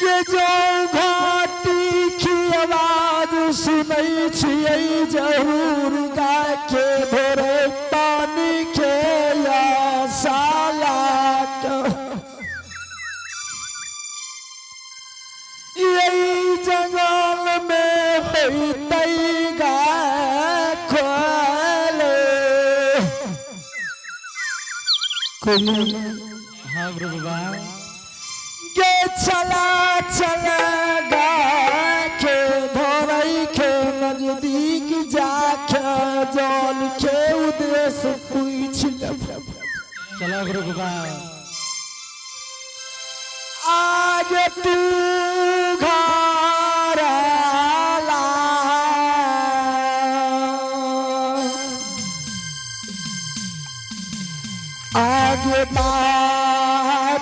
ये जो घाटी की आवाज सुनै छियै जरूर गाके भोरे पानी के सालाक यही जंगल में होतै गाखोले हाँ बाबा के चला चलेगा के धोरई के नजदीक जाके जल के उद्देश्य पूछ चला गुरु बाबा आगे तू घर आला आगे बाटिया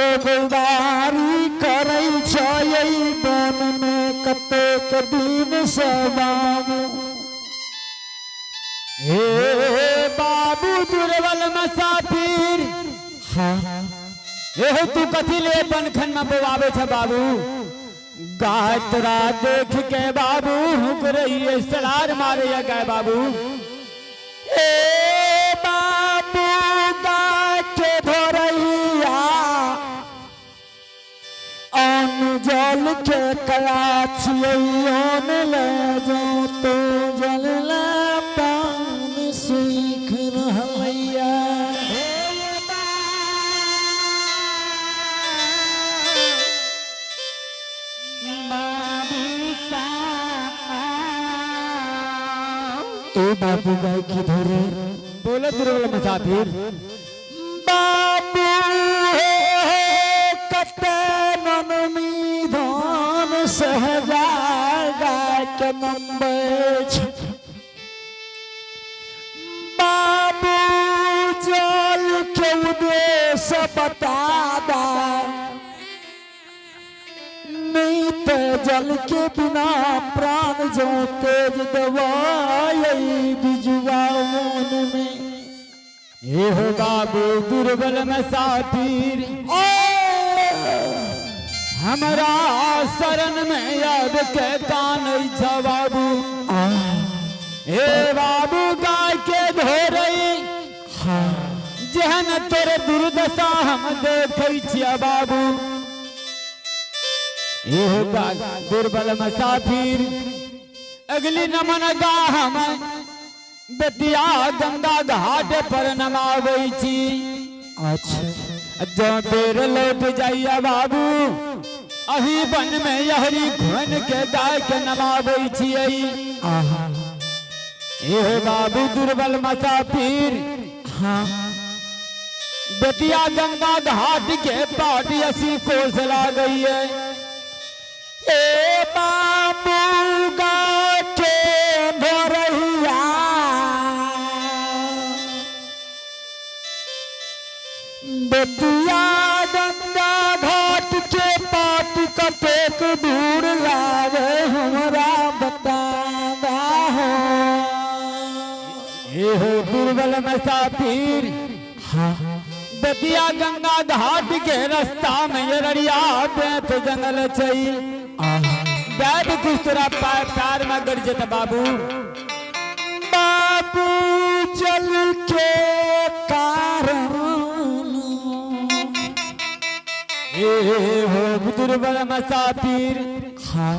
रोगवारी करै छै बन में कतेक दिन से बाबू। हे बाबू दुर्बल मुसाफिर, हाँ एहो तू कथी ले बनखन में बोआवे छ बाबू। गाय तोरा देख के बाबू हुक रही है, सलार मारे या गाय बाबू। ए बाबू गाय के धोरैया अन्न जल के कया छियै ओन ले जाऊं तो जल ले पान सीख रहलैया। ए बाबू गाय की धोरे बोले दुर्बल मुसाफिर। बाबू कते ननमी धान सहजा गाय के नंबे बाबू जल के उद्देश्य बता दा, नहीं तो जल के बिना प्राण जो तेज दवाई बिजुआ मन में। हे हो बाबू दुर्बल मुसाफिर, हमरा शरण में अब के कान छ बाबू। हे बाबू गाय के धोरई जेहन तोरे दुर्दशा हम देखै छिया बाबू। हे हो दुर्बल मुसाफिर, अगली नमन गा हम बेतिया गंगा घाट पर नमाबै छी। अच्छा जो बेर लौट जाइया बाबू, अही वन में यहरी घन के गाय के नमाबै छियै। हे बाबू दुर्बल मुसाफिर, हाँ बेतिया गंगा घाट के पाट 80 कोस लागई है। ए बाबू गाय के धोरैया बेतिया गंगा घाट के पाट कतेक दूर लागे हमरा बता हो। हे हो दुर्बल मुसाफिर, हाँ बेतिया गंगा घाट के रास्ता में अररिया बेत जंगल छै। बैठ कुछ तोरा पैर में गड़ जेत बाबू। बाबू जल के कारण हे हो दुर्बल मुसाफिर, हाँ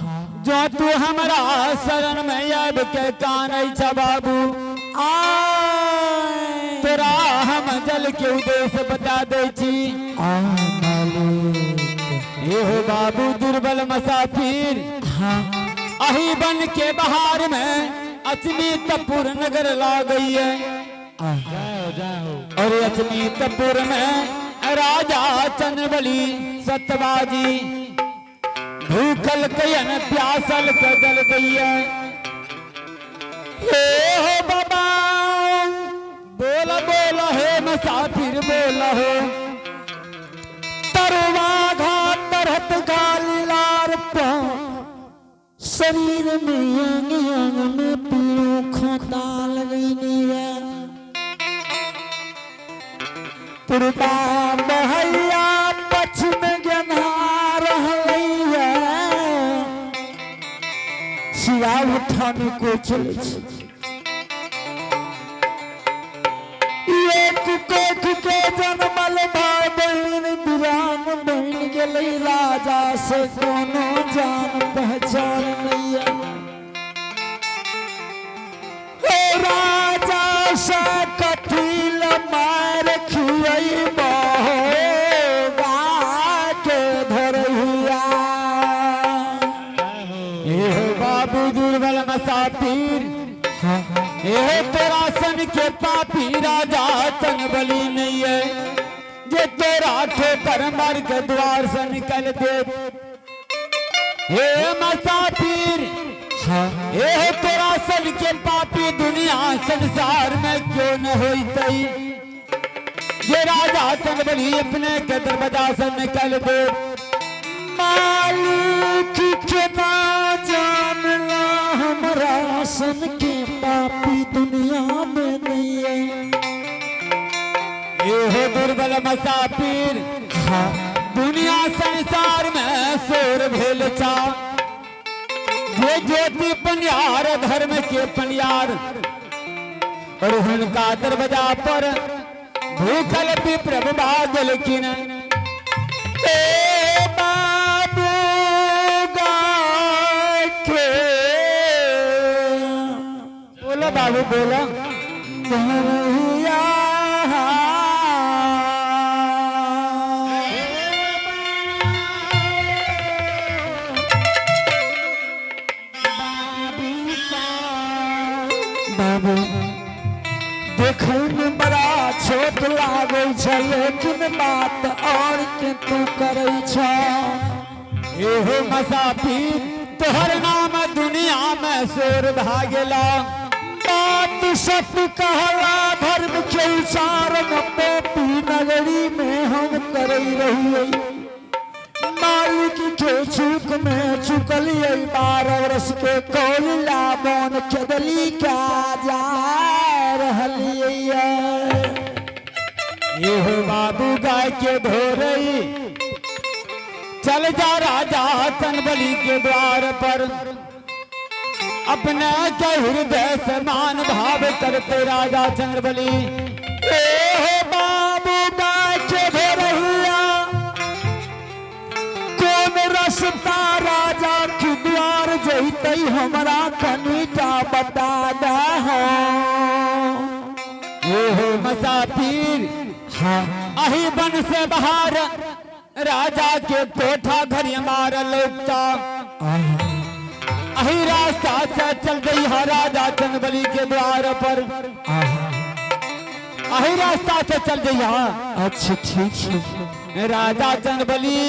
जो तू हमरा शरण में अब के कान छ बाबू। तोरा हम जल के उद्देश्य बता दै छी। हे हो बाबू दुर्बल मुसाफिर, हाँ अही बन के बहार में अचमीतपुर नगर लागई है। और अचमीतपुर में राजा चंद्रबली सतबाजी भूखल कयन प्यासल के जल गई है। हे हो बाबा बोला बोला हे मुसाफिर बोला हो। तरवा घाट तरहत गाली लार पा शरीर में अंग अंग में पीड़ों खोता लगनी है। पूर्वा महैया पश्चिम गन्हा रहलैया सिरा उठाने को चले एक कोख के जन्मल भाई बहन वीरान बहन गेलै राजा से कोनो जान पहचान नहीं है। राजा से कथिल मार खियै बहोगा के धरैया। हे बाबू दुर्बल मुसाफिर, हे तोरा सन के पापी राजा चंद्रबली नहीं है जे तोरा ठोकर मार के द्वार से निकल दे। हे मुसाफिर, हे तोरा सन के पापी दुनिया संसार में क्यों न होतई ये राजा चंद्रबली अपने के दरवाजा से निकल दे। मालिक के ना जानला हमरा सन के पापी दुनिया में नहीं है। ये हो दुर्बल मुसाफिर दुनिया संसार में शोर भेल चा। ये ज्योति पनियार धर्म के पनियार और उनका दरवाजा पर भूखल विप्र बादल किन। बाबू गाय के बोलो बाबू बोलो। धरैया बाबू देखै में बड़ा छोट लागै छै, लेकिन बात और के तू करै छ। एहो मुसाफिर तोहर नाम दुनिया में शोर भागेला। बात सत्य कहला धर्म के उच्चारण पोपी नगरी में हम कर रहिए। मालिक के चूक में चुकलिए 12 वर्ष के कोलिला बन केदली का जा रहलिए। एहो बाबू गाय के धोरई चल जा राजा चंद्रबली के द्वार पर। अपने के हृदय से मान भाव करते राजा चंद्रबली। एहो बाबू गाय के धोरहिया कौन रास्ता राजा के द्वार जैते हमरा कनिटा बता दहो। एहो मुसाफिर अही बन से बाहर राजा के कोठा घर मार लौटता। अही रास्ता से चल गई है राजा चंद्रबली के द्वार पर। अही रास्ता से चल गई है। अच्छा ठीक है। राजा चंद्रबली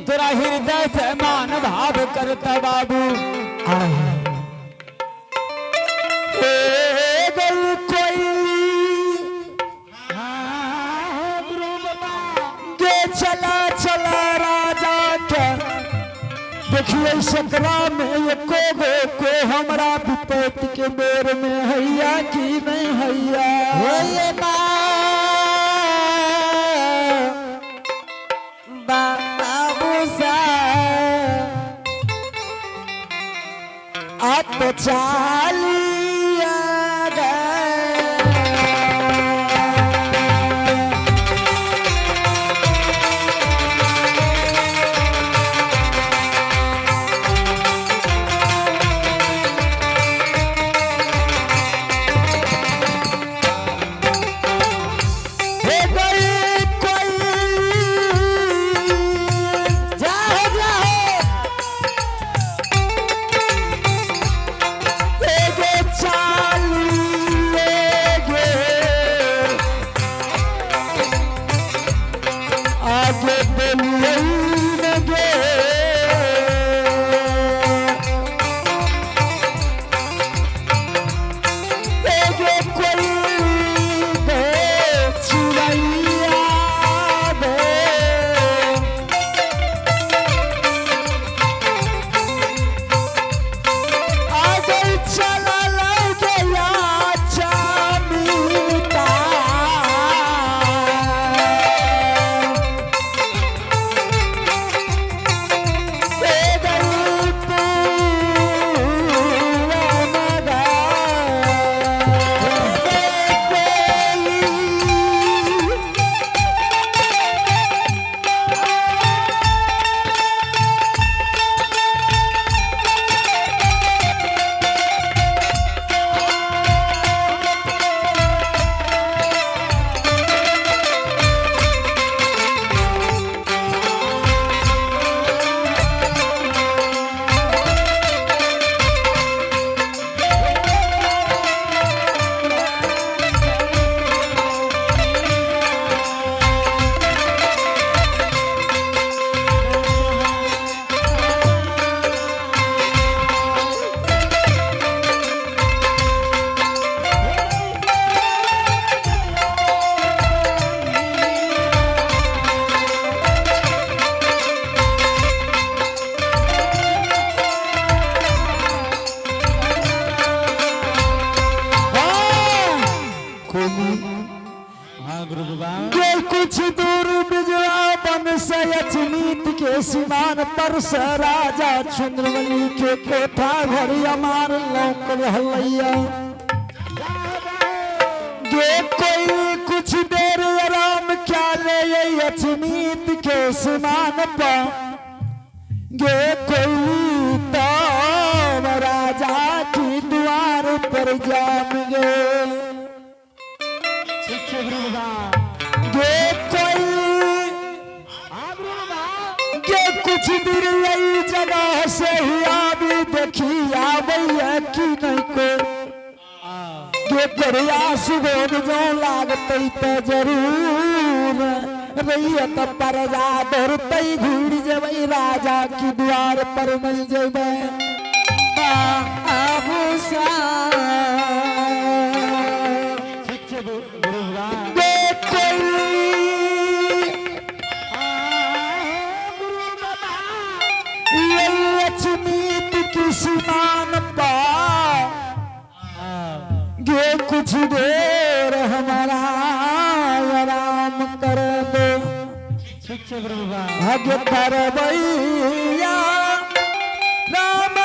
तेरा हृदय से मान भाव करता बाबू। चला चला राजा के देखिए सकरा में एको गो को हमरा विपत के बेर में हैया कि नहीं हैया। बाबू साहब आप तो चालिया से अचमीत के सीमान पर से राजा चंद्रवली के कोठा घर अमार लौक रहलैया गे कोई कुछ देर आराम क्या ले अचमीत के सीमान पर गे कोई तो राजा की द्वार पर जाम गए गे कोई गे कुछ देर यही जगह से ही आवी देखी आवे कि नहीं को गे प्रयास गोद जो लागते तो जरूर रैयत प्रजा दौड़ते घूर जब राजा की द्वार पर नहीं जब गे कुछ देर हमारा आराम कर दो हग कर भैया राम